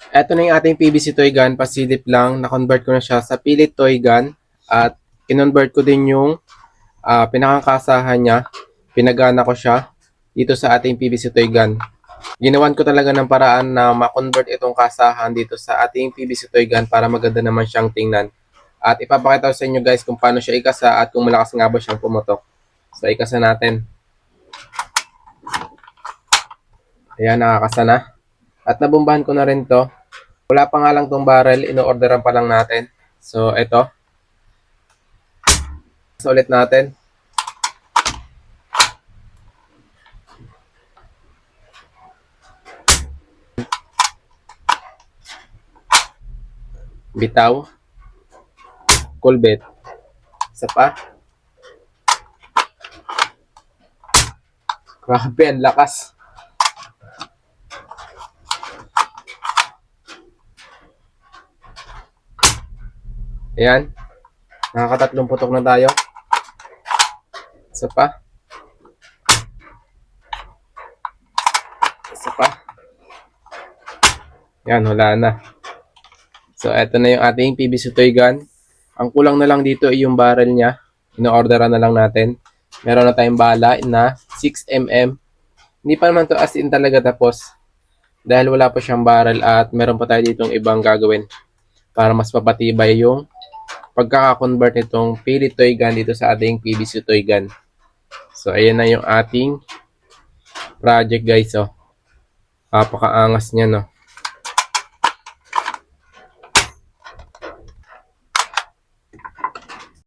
Eto na yung ating PVC toy gun, pasilip lang, na-convert ko na siya sa pilit toy gun at kinonvert ko din yung pinakakasahan niya, pinagana ko siya dito sa ating PVC toy gun. Ginawan ko talaga ng paraan na ma-convert itong kasahan dito sa ating PVC toy gun para maganda naman siyang tingnan. At ipapakita ko sa inyo guys kung paano siya ikasa at kung malakas nga ba siyang pumutok. So ikasa natin. Ayan, nakakasa na. At nabombahan ko na rin to. Wala pa nga lang tong barrel, ino-orderan pa lang natin. So ito. So ulit natin. Bitaw. Kulbit. Isa pa. Grabe, ang lakas. Ayan. Nakakatatlong putok na tayo. Isa pa. Isa pa. Yan, wala na. So, eto na yung ating PVC toy gun. Ang kulang na lang dito ay yung barrel niya. Ino-orderan na lang natin. Meron na tayong bala na 6mm. Hindi pa naman to as in talaga tapos. Dahil wala pa siyang barrel at meron pa tayo ditong ibang gagawin. Para mas mapatibay yung pagkaka-convert nitong pilit toy gun dito sa ating PVC toy gun. So, ayan na yung ating project guys. Oh. Napakaangas niya, no.